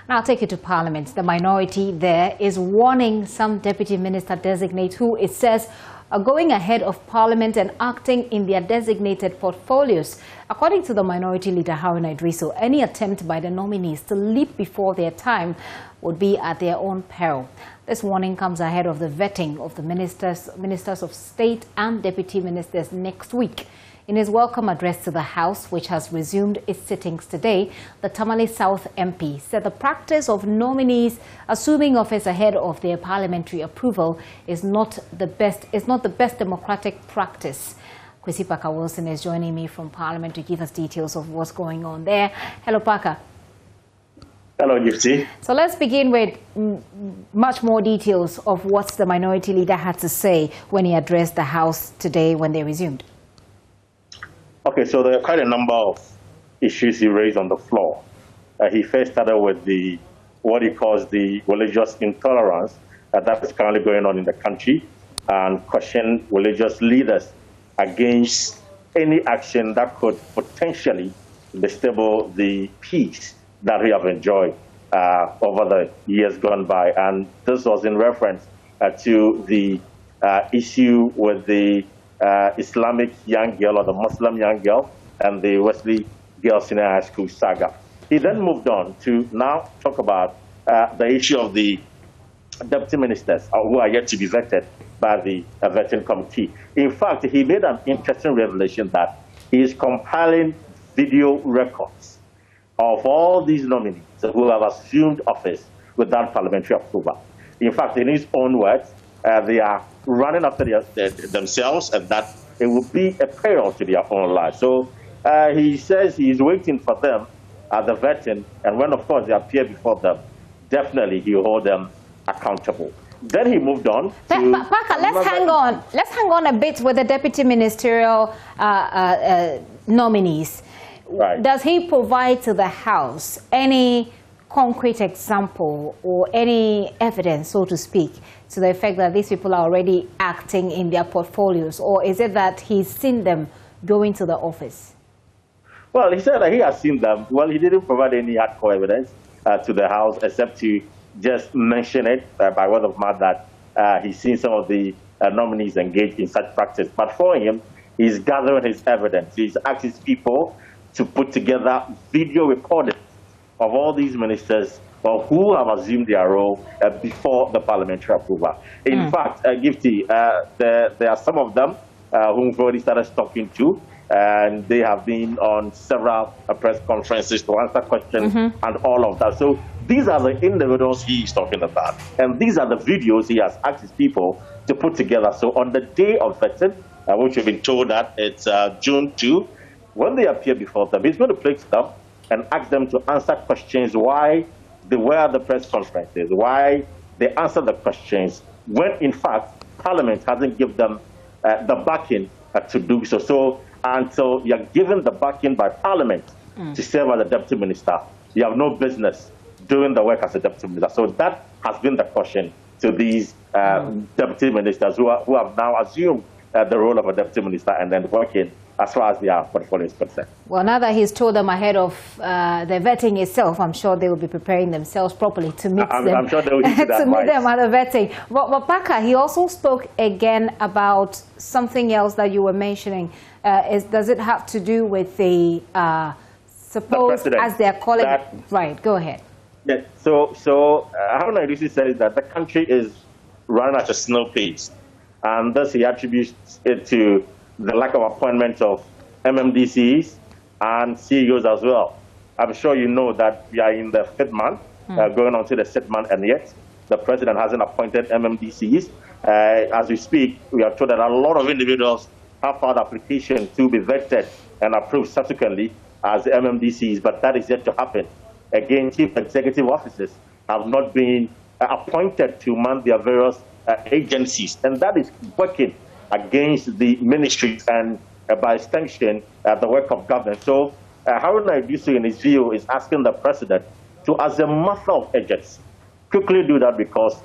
Now I'll take you to Parliament. The minority there is warning some deputy minister designates who it says are going ahead of Parliament and acting in their designated portfolios. According to the minority leader Haruna Idrisu, any attempt by the nominees to leap before their time would be at their own peril. This warning comes ahead of the vetting of the ministers of state and deputy ministers next week. In his welcome address to the House, which has resumed its sittings today, the Tamale South MP said the practice of nominees assuming office ahead of their parliamentary approval is not the best democratic practice. Kwesi Parker Wilson is joining me from Parliament to give us details of what's going on there. Hello, Parker. Hello, Gifty. So let's begin with much more details of what the minority leader had to say when he addressed the House today when they resumed. Okay, so there are quite a number of issues he raised on the floor. He first started with what he calls the religious intolerance that is currently going on in the country, and questioned religious leaders against any action that could potentially disturb the peace that we have enjoyed over the years gone by. And this was in reference to the issue with the Islamic young girl or the Muslim young girl and the Wesley Girls Senior High School saga. He then moved on to now talk about the issue of the deputy ministers who are yet to be vetted by the vetting committee. In fact, he made an interesting revelation that he is compiling video records of all these nominees who have assumed office without parliamentary approval. In fact, in his own words, they are running after themselves, and that it will be a peril to their own lives. So he says he's waiting for them at the vetting, and when, of course, they appear before them, definitely he will hold them accountable. Then he moved on to... Parker, let's hang on. Let's hang on a bit with the deputy ministerial nominees. Right. Does he provide to the House any concrete example or any evidence, so to speak, to the effect that these people are already acting in their portfolios? Or is it that he's seen them go into the office? Well, he said that he has seen them. Well, he didn't provide any hardcore evidence to the House except to just mention it by word of mouth that he's seen some of the nominees engaged in such practice. But for him, he's gathering his evidence. He's asked his people to put together video recordings of all these ministers who have assumed their role before the parliamentary approval. In fact, Gifty, there are some of them whom we've already started talking to, and they have been on several press conferences to answer questions and all of that. So these are the individuals he's talking about, and these are the videos he has asked his people to put together. So on the day of vetting, which we've been told that it's June 2, when they appear before them, he's going to place them and ask them to answer questions why they were at the press conferences, why they answer the questions, when in fact Parliament hasn't given them the backing to do so. So until you're given the backing by Parliament to serve as a deputy minister, you have no business doing the work as a deputy minister. So that has been the question to these deputy ministers who have now assumed the role of a deputy minister and then working as far as their portfolio is concerned. Well, now that he's told them ahead of the vetting itself, I'm sure they will be preparing themselves properly to meet them. I'm sure they will do that to meet them at the vetting. But Parker, he also spoke again about something else that you were mentioning. Does it have to do with the suppose as they're calling? Right, go ahead. Yeah, so Haruna Idrisu says that the country is running at a snail pace, and thus he attributes it to the lack of appointment of MMDCs and CEOs as well. I'm sure you know that we are in the 5th month, going on to the 6th month, and yet the president hasn't appointed MMDCs. As we speak, we are told that a lot of individuals have filed applications to be vetted and approved subsequently as the MMDCs, but that is yet to happen. Again, chief executive officers have not been appointed to man their various agencies, and that is working against the ministries and, by extension, the work of government. So, Haruna Idrisu, in his view, is asking the president to, as a matter of urgency, quickly do that, because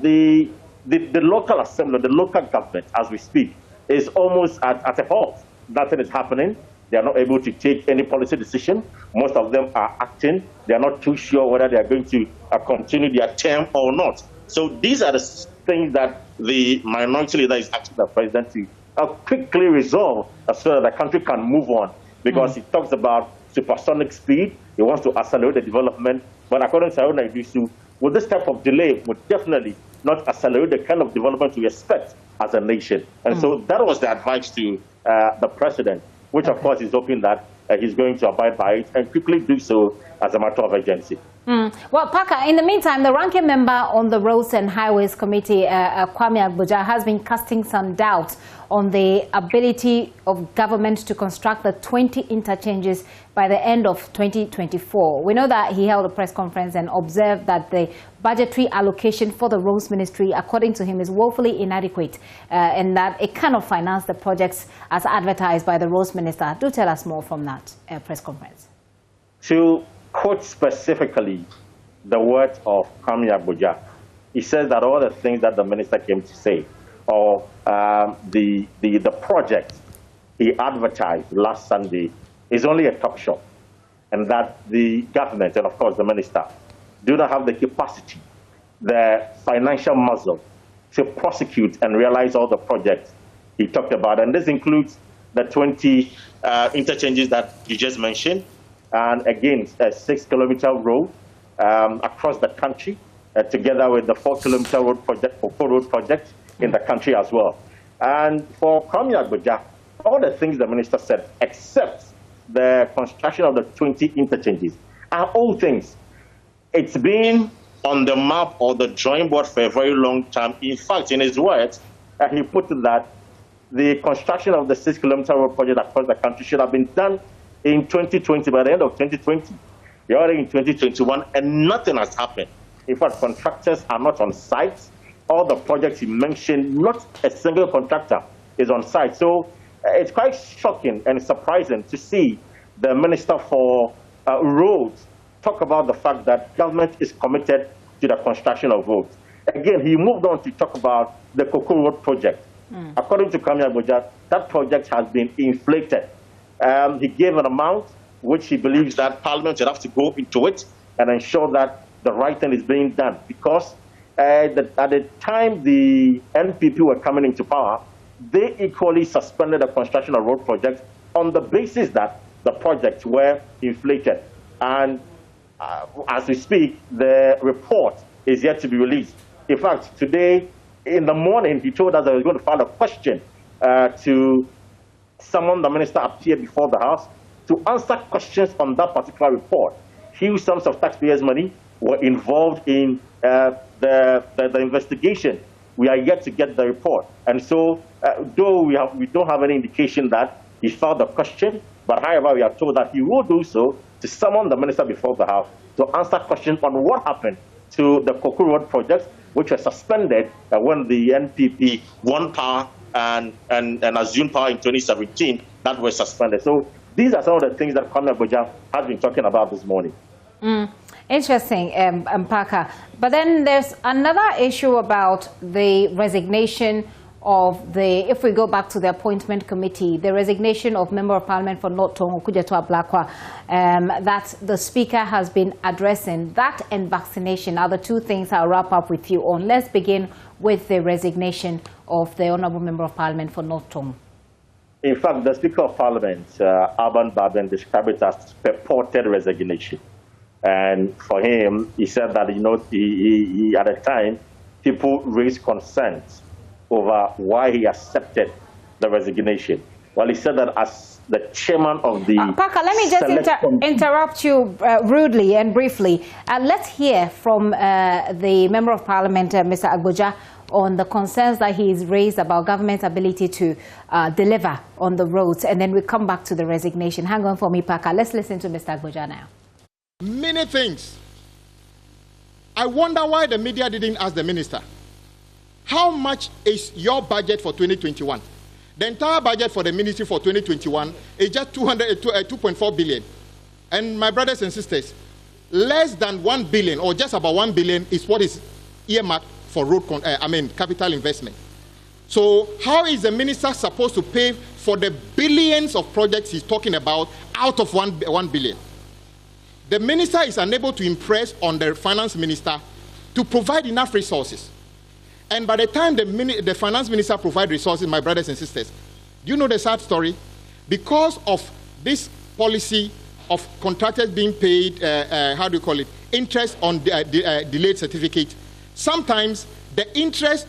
the local assembly, the local government, as we speak, is almost at a halt. Nothing is happening. They are not able to take any policy decision. Most of them are acting. They are not too sure whether they are going to continue their term or not. So these are the things that the minority leader is asking the president to quickly resolve so that the country can move on. Because he talks about supersonic speed. He wants to accelerate the development. But according to Haruna Iddrisu, with this type of delay, would definitely not accelerate the kind of development we expect as a nation. And so that was the advice to the president, which of course is hoping that he's going to abide by it and quickly do so as a matter of urgency. Well, Parker, in the meantime, the ranking member on the Roads and Highways Committee, Kwame Agbodza, has been casting some doubt on the ability of government to construct the 20 interchanges by the end of 2024. We know that he held a press conference and observed that the budgetary allocation for the Roads Ministry, according to him, is woefully inadequate and that it cannot finance the projects as advertised by the Roads Minister. Do tell us more from that press conference. To quote specifically the words of Kwame Agbodza, he says that all the things that the minister came to say, or the project he advertised last Sunday, is only a talk shop, and that the government and of course the minister do not have the capacity, the financial muscle to prosecute and realize all the projects he talked about. And this includes the 20 interchanges that you just mentioned, and again, a 6-kilometer road across the country, together with the 4-kilometer road project, or 4-road project in the country as well. And for Kwame Agbodza, all the things the minister said, except the construction of the 20 interchanges, are old things. It's been on the map or the drawing board for a very long time. In fact, in his words, he put it that the construction of the 6-kilometer road project across the country should have been done in 2020, by the end of 2020. We're already in 2021, and nothing has happened. In fact, contractors are not on site. All the projects he mentioned, not a single contractor is on site. So it's quite shocking and surprising to see the Minister for Roads talk about the fact that government is committed to the construction of roads. Again, he moved on to talk about the Cocoa Road project. According to Kwame Agbodza, that project has been inflated. He gave an amount which he believes that Parliament should have to go into it and ensure that the right thing is being done. Because at the time the NPP were coming into power, they equally suspended the construction of road projects on the basis that the projects were inflated. And as we speak, the report is yet to be released. In fact, today in the morning, he told us that he was going to file a question to summon the minister appear before the House to answer questions on that particular report. Huge sums of taxpayers' money were involved in the investigation. We are yet to get the report. And so, though we don't have any indication that he filed the question, but however, we are told that he will do so to summon the minister before the House to answer questions on what happened to the Cocoa Road projects, which were suspended when the NPP won power and assumed power in 2017, that were suspended. So these are some of the things that Kwame Agbodza has been talking about this morning. Interesting, Parker. But then there's another issue about the resignation of if we go back to the appointment committee, the resignation of Member of Parliament for North Tongu, Kujetu Ablakwa, that the Speaker has been addressing. That and vaccination are the two things I'll wrap up with you on. Let's begin with the resignation of the Honourable Member of Parliament for North Tongu. In fact, the Speaker of Parliament, Alban Baben, described it as purported resignation. And for him, he said that, he at the time, people raised concerns over why he accepted the resignation. Well, he said that as the chairman of the... Parker, let me just interrupt you rudely and briefly. Let's hear from the Member of Parliament, Mr. Agbodza, on the concerns that he's raised about government's ability to deliver on the roads, and then we'll come back to the resignation. Hang on for me, Parker. Let's listen to Mr. Agbodza now. Many things. I wonder why the media didn't ask the minister. How much is your budget for 2021? The entire budget for the ministry for 2021 is just 2.4 billion. And my brothers and sisters, less than 1 billion or just about 1 billion is what is earmarked for capital investment. So how is the minister supposed to pay for the billions of projects he's talking about out of 1 billion. The minister is unable to impress on the finance minister to provide enough resources. And by the time the finance minister provides resources, my brothers and sisters, do you know the sad story? Because of this policy of contractors being paid, interest on delayed certificate, sometimes the interest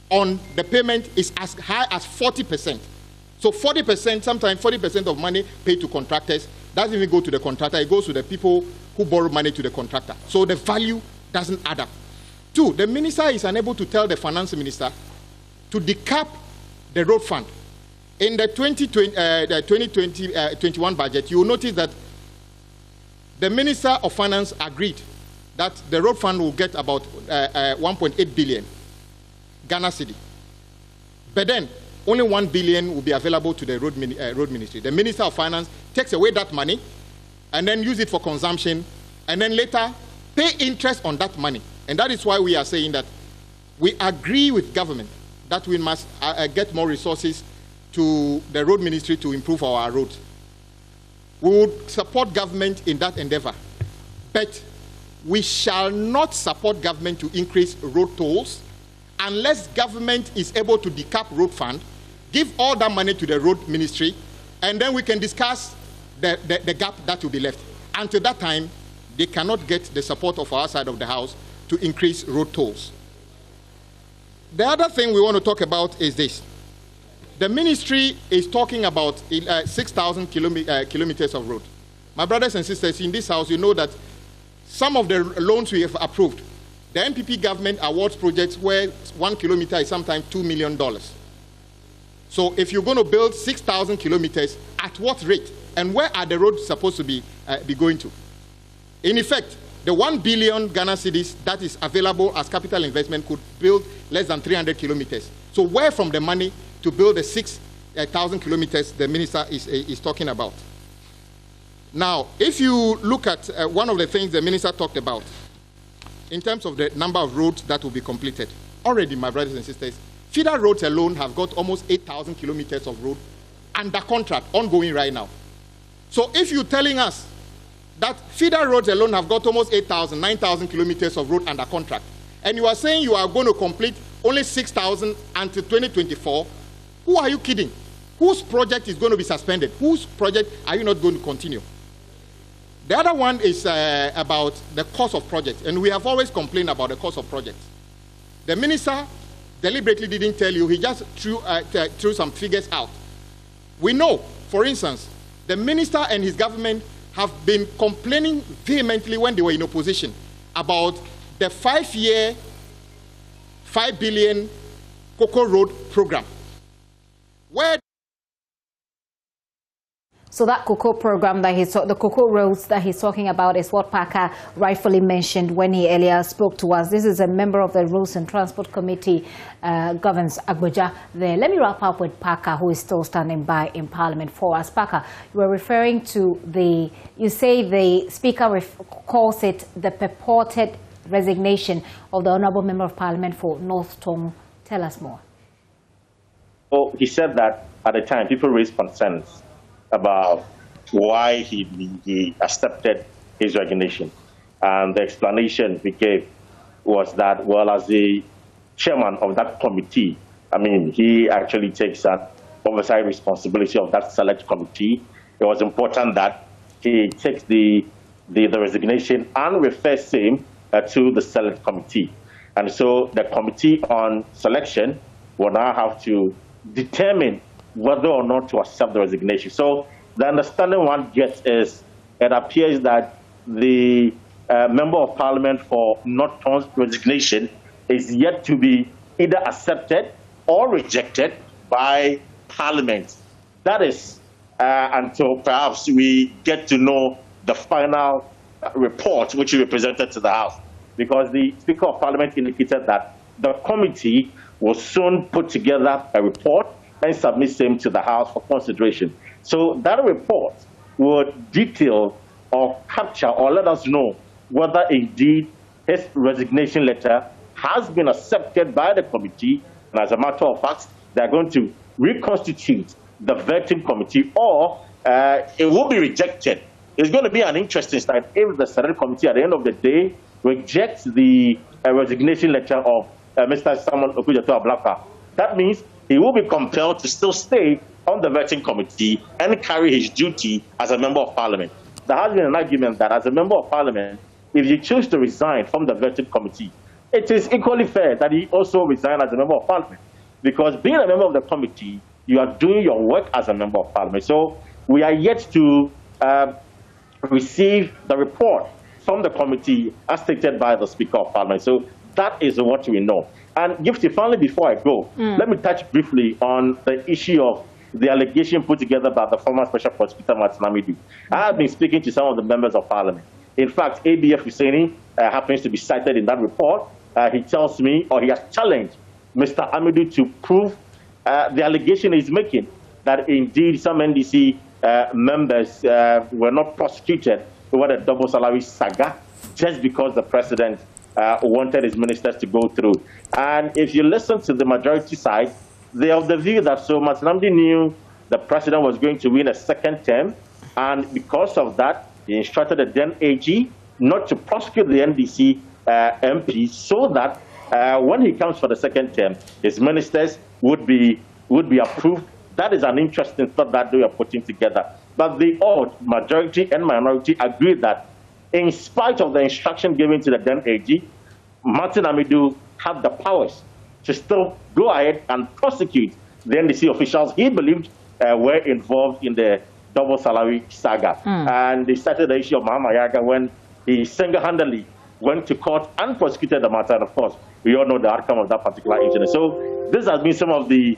on the payment is as high as 40%. So 40%, sometimes 40% of money paid to contractors doesn't even go to the contractor, it goes to the people who borrow money to the contractor. So the value doesn't add up. 2, the minister is unable to tell the finance minister to decap the road fund. In the 2020-21 budget, you will notice that the Minister of Finance agreed that the road fund will get about 1.8 billion Ghana cedi. But then, only 1 billion will be available to the road ministry. The Minister of Finance takes away that money and then use it for consumption and then later pay interest on that money. And that is why we are saying that we agree with government that we must get more resources to the road ministry to improve our roads. We would support government in that endeavor, but we shall not support government to increase road tolls unless government is able to decap road fund, give all that money to the road ministry, and then we can discuss the gap that will be left. Until that time, they cannot get the support of our side of the house to increase road tolls. The other thing we want to talk about is this. The ministry is talking about 6,000 kilometers of road. My brothers and sisters, in this house, you know that some of the loans we have approved, the MPP government awards projects where 1 kilometer is sometimes $2 million. So if you're going to build 6,000 kilometers, at what rate? And where are the roads supposed to be going to? In effect, the 1 billion Ghana cedis that is available as capital investment could build less than 300 kilometers. So where from the money to build the 6,000 kilometers the minister is talking about? Now, if you look at one of the things the minister talked about in terms of the number of roads that will be completed, already, my brothers and sisters, feeder roads alone have got almost 8,000 kilometers of road under contract, ongoing right now. So if you're telling us that feeder roads alone have got almost 8,000, 9,000 kilometers of road under contract, and you are saying you are going to complete only 6,000 until 2024, who are you kidding? Whose project is going to be suspended? Whose project are you not going to continue? The other one is about the cost of projects, and we have always complained about the cost of projects. The minister deliberately didn't tell you, he just threw some figures out. We know, for instance, the minister and his government have been complaining vehemently when they were in opposition about the 5-year, 5 billion Cocoa Road program. Where So that cocoa program that the cocoa roads that he's talking about is what Parker rightfully mentioned when he earlier spoke to us. This is a member of the Roads and Transport Committee, governs Agbodza there. Let me wrap up with Parker, who is still standing by in Parliament for us. Parker, you were referring to you say the Speaker calls it the purported resignation of the Honourable Member of Parliament for North Tong. Tell us more. Well, he said that at the time people raised concerns about why he accepted his resignation. And the explanation he gave was that, well, as the chairman of that committee, I mean, he actually takes that oversight responsibility of that select committee. It was important that he takes the resignation and refers same to the select committee. And so the committee on selection will now have to determine whether or not to accept the resignation. So the understanding one gets is it appears that the Member of Parliament for North Tong's resignation is yet to be either accepted or rejected by Parliament. That is until perhaps we get to know the final report which will be presented to the House, because the Speaker of Parliament indicated that the committee will soon put together a report and submit same to the House for consideration. So that report would detail or capture or let us know whether indeed his resignation letter has been accepted by the committee. And as a matter of fact, they are going to reconstitute the vetting committee, or it will be rejected. It's going to be an interesting start if the Senate committee at the end of the day rejects the resignation letter of Mr. Samuel Agbodza. That means he will be compelled to still stay on the vetting committee and carry his duty as a member of parliament. There has been an argument that as a member of parliament, if you choose to resign from the vetting committee, it is equally fair that he also resign as a member of parliament. Because being a member of the committee, you are doing your work as a member of parliament. So we are yet to receive the report from the committee as stated by the Speaker of Parliament. So that is what we know. And Gifty, finally, before I go, let me touch briefly on the issue of the allegation put together by the former Special Prosecutor Martin Amidu. I have been speaking to some of the members of Parliament. In fact, ABF Husseini happens to be cited in that report. He tells me, or he has challenged Mr. Amidu to prove the allegation he's making that indeed some NDC members were not prosecuted over the double salary saga just because the president wanted his ministers to go through. And if you listen to the majority side, they are of the view that so Martin Amidu knew the president was going to win a second term, and because of that, he instructed the then AG not to prosecute the NDC MP so that when he comes for the second term, his ministers would be approved. That is an interesting thought that they are putting together. But the majority and minority agree that in spite of the instruction given to the then AG, Martin Amidu had the powers to still go ahead and prosecute the NDC officials he believed were involved in the double salary saga. And they started the issue of Mahama Yaga when he single-handedly went to court and prosecuted the matter. And of course, we all know the outcome of that particular incident. So this has been some of the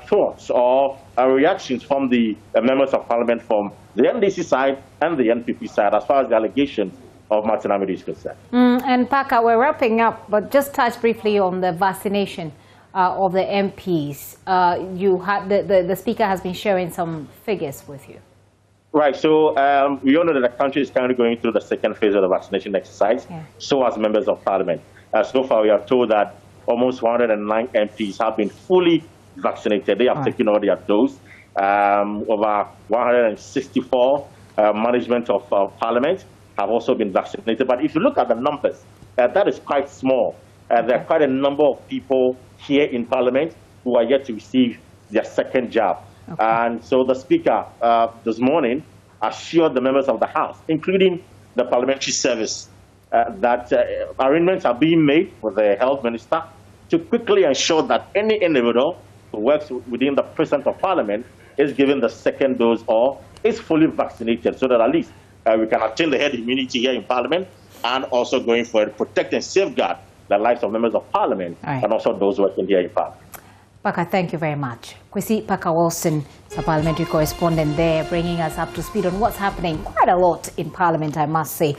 thoughts or reactions from the members of parliament from the NDC side and the NPP side as far as the allegations of Martin Amidu is concerned. And Paka, we're wrapping up, but just touch briefly on the vaccination of the MPs. You had the Speaker has been sharing some figures with you. Right, so we all know that the country is currently going through the second phase of the vaccination exercise, so as members of parliament. So far, we are told that almost 109 MPs have been fully vaccinated. They have taken all their dose. Over 164 management of parliament have also been vaccinated. But if you look at the numbers, that is quite small. There are quite a number of people here in parliament who are yet to receive their second jab. And so the Speaker this morning assured the members of the House, including the parliamentary service, that arrangements are being made with the health minister to quickly ensure that any individual who works within the precinct of parliament is given the second dose or is fully vaccinated, so that at least we can attain the herd immunity here in parliament and also going forward protect and safeguard the lives of members of parliament and also those working here in parliament. Paka, thank you very much. Kwesi Paka Wilson is a parliamentary correspondent there, bringing us up to speed on what's happening quite a lot in Parliament, I must say.